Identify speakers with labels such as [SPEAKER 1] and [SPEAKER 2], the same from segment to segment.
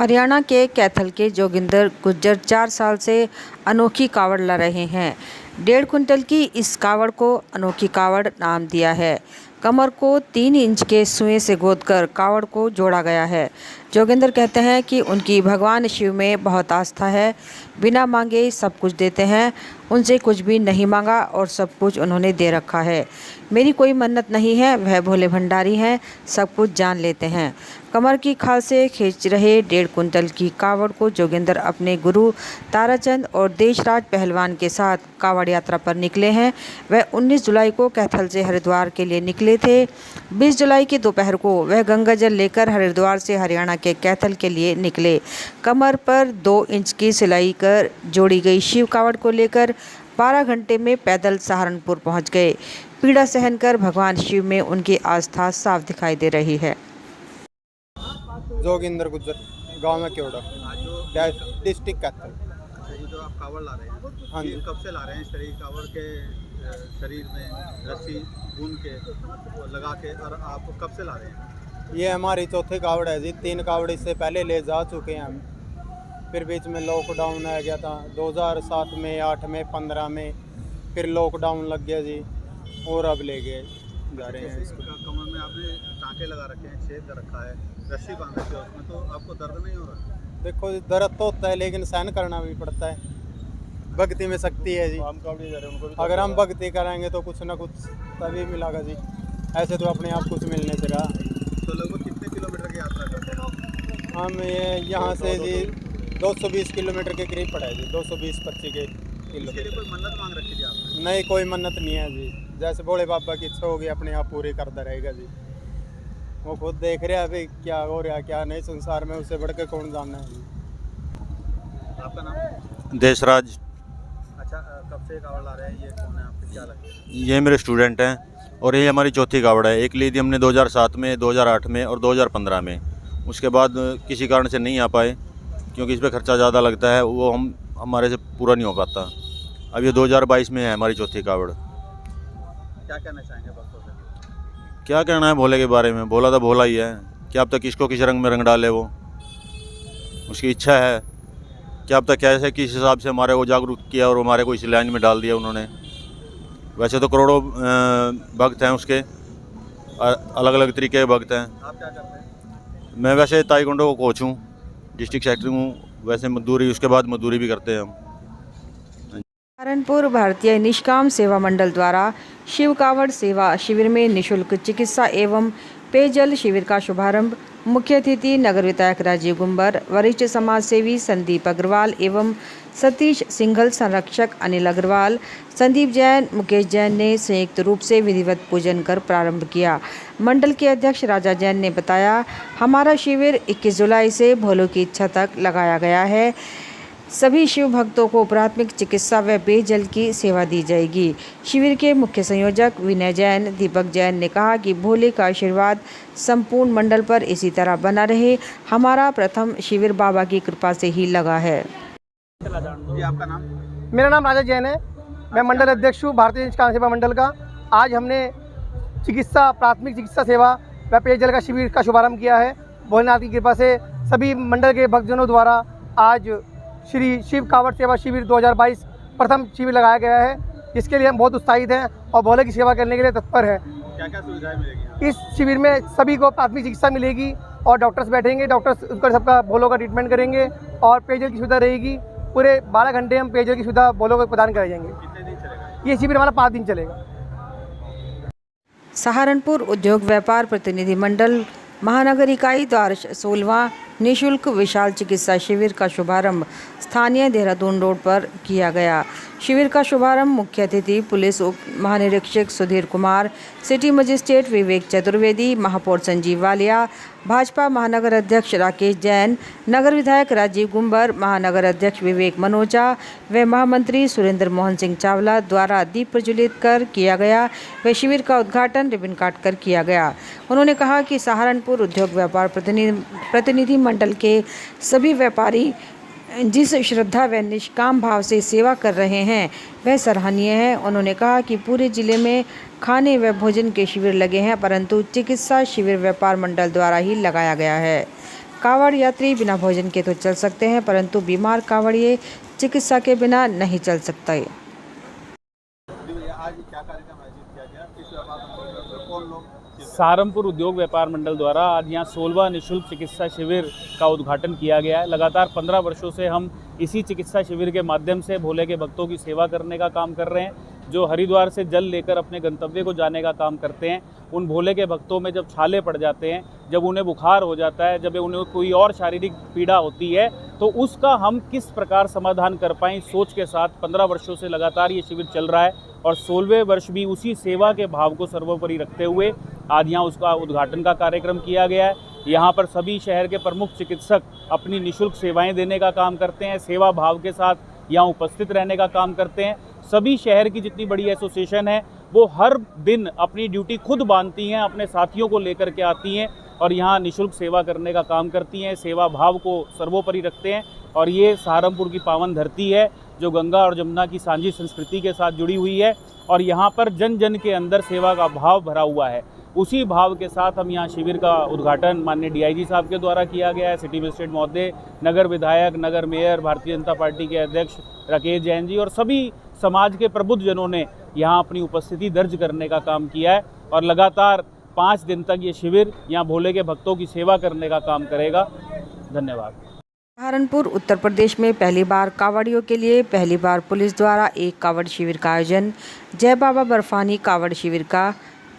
[SPEAKER 1] हरियाणा के कैथल के जोगिंदर गुज्जर 4 साल से अनोखी कावड़ ला रहे हैं। 1.5 कुंटल की इस कावड़ को अनोखी कावड़ नाम दिया है। कमर को 3 इंच के सुएं से गोदकर कावड़ को जोड़ा गया है। जोगिंदर कहते हैं कि उनकी भगवान शिव में बहुत आस्था है। बिना मांगे सब कुछ देते हैं। उनसे कुछ भी नहीं मांगा और सब कुछ उन्होंने दे रखा है। मेरी कोई मन्नत नहीं है, वह भोले भंडारी हैं, सब कुछ जान लेते हैं। कमर की खाल से खींच रहे 1.5 कुंटल की कावड़ को जोगिंदर अपने गुरु ताराचंद और देशराज पहलवान के साथ कावड़ यात्रा पर निकले हैं। वह 19 जुलाई को कैथल से हरिद्वार के लिए निकले थे। 20 जुलाई की दोपहर को वह गंगा जल लेकर हरिद्वार से हरियाणा के कैथल के लिए निकले। कमर पर 2 इंच की सिलाई कर जोड़ी गई शिव कावड़ को लेकर 12 घंटे में पैदल सहारनपुर पहुंच गए। पीड़ा सहन कर भगवान शिव में उनकी आस्था साफ दिखाई दे रही है।
[SPEAKER 2] जोगिंदर गुज्जर, गांव में केवड़ा, डिस्ट्रिक्ट कैथल।
[SPEAKER 3] अच्छा, ये जो आप कावड़ ला रहे हैं,
[SPEAKER 2] हाँ जी।
[SPEAKER 3] ये कब से ला रहे हैं? शरीर कावड़ के शरीर में रस्सी बुन के लगा के, और आप कब से ला रहे हैं?
[SPEAKER 2] ये हमारी चौथी कावड़ है जी। 3 कावड़ इससे पहले ले जा चुके हैं हम। फिर बीच में लॉकडाउन आ गया था 2007 में, 8 में, 15 में। फिर लॉकडाउन लग गया जी, और अब ले गए जा रहे हैं इसको।
[SPEAKER 3] कमर में आपने टाँके लगा रखे हैं, छेद कर रखा है, रस्सी बांध रखी है उसमें, तो आपको दर्द नहीं हो रहा?
[SPEAKER 2] देखो जी, दर्द तो होता है लेकिन सहन करना भी पड़ता है। भक्ति में शक्ति है जी।
[SPEAKER 3] हम कावड़ी जा रहे हैं, उनको भी
[SPEAKER 2] अगर हम भक्ति कराएंगे तो कुछ ना कुछ तभी मिलेगा जी। ऐसे तो अपने आप कुछ मिलने से रहा।
[SPEAKER 3] तो लगभग कितने किलोमीटर की यात्रा करते हैं?
[SPEAKER 2] हम ये यहाँ से जी 220 किलोमीटर के करीब पड़ा है जी। 220-25 के
[SPEAKER 3] इसके लिए
[SPEAKER 2] किलोमीटर।
[SPEAKER 3] कोई मन्नत मांग रखी थी आपने?
[SPEAKER 2] नहीं, कोई मन्नत नहीं है जी। जैसे भोले बाबा की इच्छा होगी अपने आप पूरी करता रहेगा जी। वो खुद देख रहे हैं अभी क्या हो रहा है क्या नहीं संसार में, उससे बढ़ के कौन जानना है जी।
[SPEAKER 3] आपका नाम?
[SPEAKER 4] देशराज।
[SPEAKER 3] अच्छा, कब से कावड़ ला रहे हैं? ये कौन है आपके, क्या लगता है?
[SPEAKER 4] ये मेरे स्टूडेंट हैं और ये हमारी चौथी कावड़ है। एक ली थी हमने 2007 में, 2008 में और 2015 में। उसके बाद किसी कारण से नहीं आ पाए क्योंकि इस पर खर्चा ज़्यादा लगता है, वो हमारे से पूरा नहीं हो पाता। अब ये 2022 में है हमारी चौथी कावड़।
[SPEAKER 3] क्या कहना चाहेंगे भक्तों से?
[SPEAKER 4] क्या कहना है भोले के बारे में? भोला तो भोला ही है। क्या अब तक किसको किस रंग में रंग डाले, वो उसकी इच्छा है। क्या अब तक कैसे किस हिसाब से हमारे को जागरूक किया और हमारे को इस लाइन में डाल दिया उन्होंने। वैसे तो करोड़ों भक्त हैं उसके, अलग अलग तरीके के भक्त हैं।
[SPEAKER 3] आप क्या करते हैं?
[SPEAKER 4] मैं वैसे ताइक्वांडो को कोच हूँ, डिस्ट्रिक्ट सेक्रेटरी हूँ। वैसे मजदूरी, उसके बाद मजदूरी भी करते हैं हम।
[SPEAKER 1] सहारनपुर भारतीय निष्काम सेवा मंडल द्वारा शिव कावड़ सेवा शिविर में निःशुल्क चिकित्सा एवं पेयजल शिविर का शुभारंभ। मुख्य अतिथि नगर विधायक राजीव गुंबर, वरिष्ठ समाज सेवी संदीप अग्रवाल एवं सतीश सिंघल, संरक्षक अनिल अग्रवाल, संदीप जैन, मुकेश जैन ने संयुक्त रूप से विधिवत पूजन कर प्रारंभ किया। मंडल के अध्यक्ष राजा जैन ने बताया, हमारा शिविर 21 जुलाई से भोलों की इच्छा तक लगाया गया है। सभी शिव भक्तों को प्राथमिक चिकित्सा व पेयजल की सेवा दी जाएगी। शिविर के मुख्य संयोजक विनय जैन, दीपक जैन ने कहा कि भोले का आशीर्वाद संपूर्ण मंडल पर इसी तरह बना रहे। हमारा प्रथम शिविर बाबा की कृपा से ही लगा है।
[SPEAKER 3] जी, आपका नाम?
[SPEAKER 5] मेरा नाम राजा जैन है। मैं मंडल अध्यक्ष हूँ भारतीय निष्काम सेवा मंडल का। आज हमने प्राथमिक चिकित्सा सेवा व पेयजल का शिविर का शुभारंभ किया है। भोलेनाथ की कृपा से सभी मंडल के भक्तजनों द्वारा आज श्री शिव कावड़ सेवा शिविर 2022 प्रथम शिविर लगाया गया है, जिसके लिए हम बहुत उत्साहित हैं और भोले की सेवा करने के लिए तत्पर हैं।
[SPEAKER 3] क्या क्या सुविधाएं मिलेगी?
[SPEAKER 5] इस शिविर में सभी को प्राथमिक चिकित्सा मिलेगी और डॉक्टर्स बैठेंगे, डॉक्टर्स उनका सबका भोलों का ट्रीटमेंट करेंगे और पेयजल की सुविधा रहेगी। पूरे 12 घंटे हम पेयजल की सुविधा भोलों को प्रदान कराई जाएंगे।
[SPEAKER 3] कितने दिन चलेगा
[SPEAKER 5] ये शिविर हमारा 5 दिन चलेगा।
[SPEAKER 1] सहारनपुर उद्योग व्यापार प्रतिनिधि मंडल महानगर इकाई द्वारा 16वां निःशुल्क विशाल चिकित्सा शिविर का शुभारंभ स्थानीय देहरादून रोड पर किया गया। शिविर का शुभारंभ मुख्य अतिथि पुलिस उप महानिरीक्षक सुधीर कुमार, सिटी मजिस्ट्रेट विवेक चतुर्वेदी, महापौर संजीव वालिया, भाजपा महानगर अध्यक्ष राकेश जैन, नगर विधायक राजीव गुंबर, महानगर अध्यक्ष विवेक मनोजा व महामंत्री सुरेंद्र मोहन सिंह चावला द्वारा दीप प्रज्वलित कर किया गया व शिविर का उद्घाटन रिबन काट कर किया गया। उन्होंने कहा कि सहारनपुर उद्योग व्यापार प्रतिनिधि मंडल के सभी व्यापारी जिस श्रद्धा व निष्काम भाव से सेवा कर रहे हैं वह सराहनीय है। उन्होंने कहा कि पूरे जिले में खाने व भोजन के शिविर लगे हैं, परंतु चिकित्सा शिविर व्यापार मंडल द्वारा ही लगाया गया है। कावड़ यात्री बिना भोजन के तो चल सकते हैं, परंतु बीमार कावड़िए चिकित्सा के बिना नहीं चल सकते।
[SPEAKER 3] आज क्या कार्यक्रम आयोजित किया गया, किस व्यापार मंडल में कौन लोग?
[SPEAKER 6] सहारनपुर उद्योग व्यापार मंडल द्वारा आज यहाँ 16वां निःशुल्क चिकित्सा शिविर का उद्घाटन किया गया है। लगातार 15 वर्षों से हम इसी चिकित्सा शिविर के माध्यम से भोले के भक्तों की सेवा करने का काम कर रहे हैं, जो हरिद्वार से जल लेकर अपने गंतव्य को जाने का काम करते हैं। उन भोले के भक्तों में जब छाले पड़ जाते हैं, जब उन्हें बुखार हो जाता है, जब उन्हें कोई और शारीरिक पीड़ा होती है, तो उसका हम किस प्रकार समाधान कर पाएँ, सोच के साथ 15 वर्षों से लगातार ये शिविर चल रहा है और 16वें वर्ष भी उसी सेवा के भाव को सर्वोपरि रखते हुए आज यहाँ उसका उद्घाटन का कार्यक्रम किया गया है। यहाँ पर सभी शहर के प्रमुख चिकित्सक अपनी निःशुल्क सेवाएं देने का काम करते हैं, सेवा भाव के साथ यहाँ उपस्थित रहने का काम करते हैं। सभी शहर की जितनी बड़ी एसोसिएशन है वो हर दिन अपनी ड्यूटी खुद बांधती हैं, अपने साथियों को लेकर के आती हैं और यहाँ निःशुल्क सेवा करने का काम करती हैं, सेवा भाव को सर्वोपरि रखते हैं। और ये सहारनपुर की पावन धरती है जो गंगा और जमुना की सांझी संस्कृति के साथ जुड़ी हुई है और यहाँ पर जन जन के अंदर सेवा का भाव भरा हुआ है। उसी भाव के साथ हम यहाँ शिविर का उद्घाटन माननीय डीआईजी साहब के द्वारा किया गया है। सिटी मजिस्ट्रेट महोदय, नगर विधायक, नगर मेयर, भारतीय जनता पार्टी के अध्यक्ष राकेश जैन जी और सभी समाज के प्रबुद्ध जनों ने यहाँ अपनी उपस्थिति दर्ज करने का काम किया है और लगातार 5 दिन तक ये शिविर यहाँ भोले के भक्तों की सेवा करने का काम करेगा। धन्यवाद।
[SPEAKER 1] सहारनपुर उत्तर प्रदेश में पहली बार कावड़ियों के लिए पहली बार पुलिस द्वारा एक कावड़ शिविर का आयोजन। जय बाबा बर्फानी कावड़ शिविर का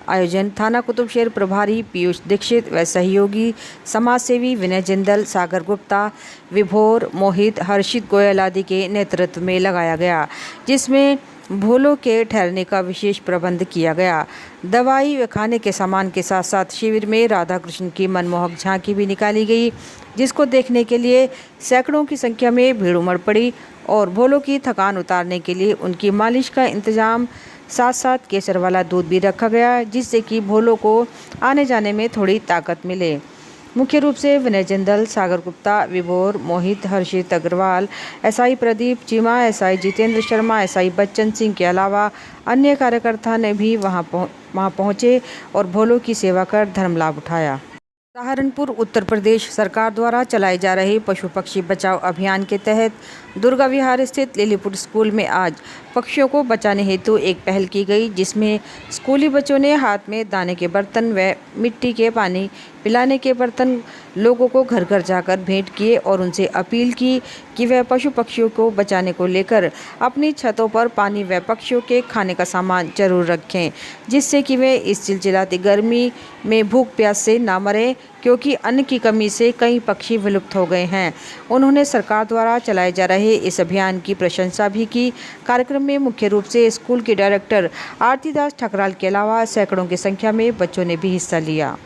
[SPEAKER 1] आयोजन थाना कुतुबशेर प्रभारी पीयूष दीक्षित व सहयोगी समाजसेवी विनय जिंदल, सागर गुप्ता, विभोर, मोहित, हर्षित गोयल आदि के नेतृत्व में लगाया गया, जिसमें भोलों के ठहरने का विशेष प्रबंध किया गया। दवाई व खाने के सामान के साथ साथ शिविर में राधा कृष्ण की मनमोहक झांकी भी निकाली गई, जिसको देखने के लिए सैकड़ों की संख्या में भीड़ उमड़ पड़ी और भोलों की थकान उतारने के लिए उनकी मालिश का इंतजाम, साथ साथ केसर वाला दूध भी रखा गया, जिससे कि भोलों को आने जाने में थोड़ी ताकत मिले। मुख्य रूप से विनय Jindal, Sagar Gupta, Vibhor, Mohit, Harshit Agarwal, SI Pradeep Cheema, SI Jitendra Sharma, SI Bachchan Singh के अलावा अन्य कार्यकर्ता ने भी वहां पहुंचे और भोलों की सेवा कर धर्म लाभ उठाया। सहारनपुर उत्तर प्रदेश सरकार द्वारा चलाए जा रहे पशु पक्षी बचाओ अभियान के तहत दुर्गा विहार स्थित लिलीपुर स्कूल में आज पक्षियों को बचाने हेतु एक पहल की गई, जिसमें स्कूली बच्चों ने हाथ में दाने के बर्तन व मिट्टी के पानी पिलाने के बर्तन लोगों को घर घर जाकर भेंट किए और उनसे अपील की कि वह पशु पक्षियों को बचाने को लेकर अपनी छतों पर पानी व पक्षियों के खाने का सामान जरूर रखें, जिससे कि वे इस चिलचिलाती गर्मी में भूख प्यास से ना मरें, क्योंकि अन्न की कमी से कई पक्षी विलुप्त हो गए हैं। उन्होंने सरकार द्वारा चलाए जा रहे इस अभियान की प्रशंसा भी की। कार्यक्रम में मुख्य रूप से स्कूल की डायरेक्टर आरती दास ठकराल के अलावा सैकड़ों की संख्या में बच्चों ने भी हिस्सा लिया।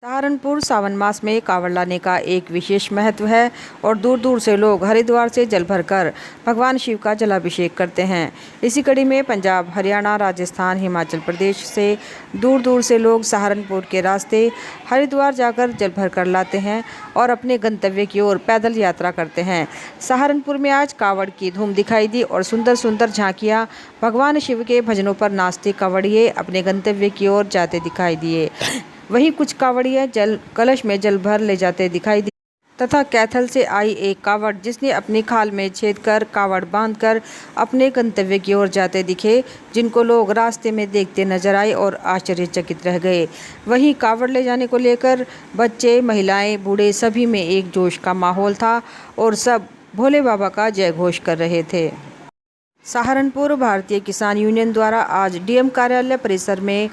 [SPEAKER 1] सहारनपुर सावन मास में कावड़ लाने का एक विशेष महत्व है और दूर दूर से लोग हरिद्वार से जल भरकर भगवान शिव का जलाभिषेक करते हैं। इसी कड़ी में पंजाब, हरियाणा, राजस्थान, हिमाचल प्रदेश से दूर दूर से लोग सहारनपुर के रास्ते हरिद्वार जाकर जल भरकर लाते हैं और अपने गंतव्य की ओर पैदल यात्रा करते हैं। सहारनपुर में आज कावड़ की धूम दिखाई दी और सुंदर सुंदर झांकियाँ भगवान शिव के भजनों पर नाचते कावड़िए अपने गंतव्य की ओर जाते दिखाई दिए। वहीं कुछ कावड़ियाँ जल कलश में जल भर ले जाते दिखाई दी तथा कैथल से आई एक कावड़ जिसने अपनी खाल में छेद कर कावड़ बांधकर अपने गंतव्य की ओर जाते दिखे, जिनको लोग रास्ते में देखते नजर आए और आश्चर्यचकित रह गए। वहीं कावड़ ले जाने को लेकर बच्चे, महिलाएं, बूढ़े सभी में एक जोश का माहौल था और सब भोले बाबा का जय घोष कर रहे थे। सहारनपुर भारतीय किसान यूनियन द्वारा आज डीएम कार्यालय परिसर में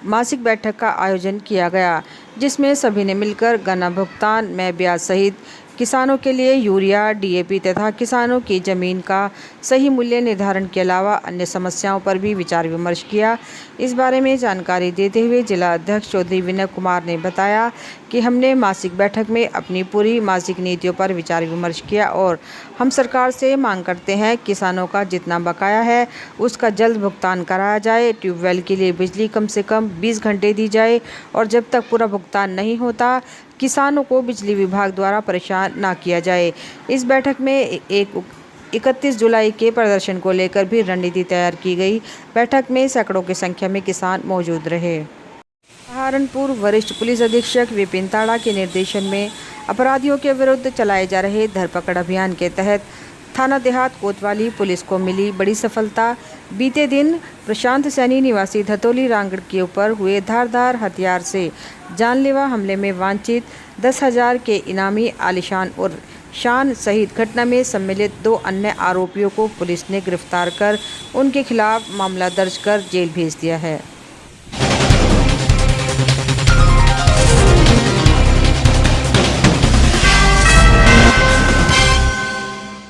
[SPEAKER 1] मासिक बैठक का आयोजन किया गया, जिसमें सभी ने मिलकर गन्ना भुगतान में ब्याज सहित किसानों के लिए यूरिया, डीएपी तथा किसानों की ज़मीन का सही मूल्य निर्धारण के अलावा अन्य समस्याओं पर भी विचार विमर्श किया। इस बारे में जानकारी देते हुए जिला अध्यक्ष चौधरी विनय कुमार ने बताया कि हमने मासिक बैठक में अपनी पूरी मासिक नीतियों पर विचार विमर्श किया और हम सरकार से मांग करते हैं किसानों का जितना बकाया है उसका जल्द भुगतान कराया जाए। ट्यूबवेल के लिए बिजली कम से कम 20 घंटे दी जाए और जब तक पूरा भुगतान नहीं होता किसानों को बिजली विभाग द्वारा परेशान ना किया जाए। इस बैठक में 31 जुलाई के प्रदर्शन को लेकर भी रणनीति तैयार की गई। बैठक में सैकड़ों की संख्या में किसान मौजूद रहे। सहारनपुर वरिष्ठ पुलिस अधीक्षक विपिन ताड़ा के निर्देशन में अपराधियों के विरुद्ध चलाए जा रहे धरपकड़ अभियान के तहत थाना देहात कोतवाली पुलिस को मिली बड़ी सफलता। बीते दिन प्रशांत सैनी निवासी धतौली रांगड़ के ऊपर हुए धारदार हथियार से जानलेवा हमले में वांछित 10,000 के इनामी आलिशान और शान सहित घटना में सम्मिलित 2 अन्य आरोपियों को पुलिस ने गिरफ्तार कर उनके खिलाफ मामला दर्ज कर जेल भेज दिया है।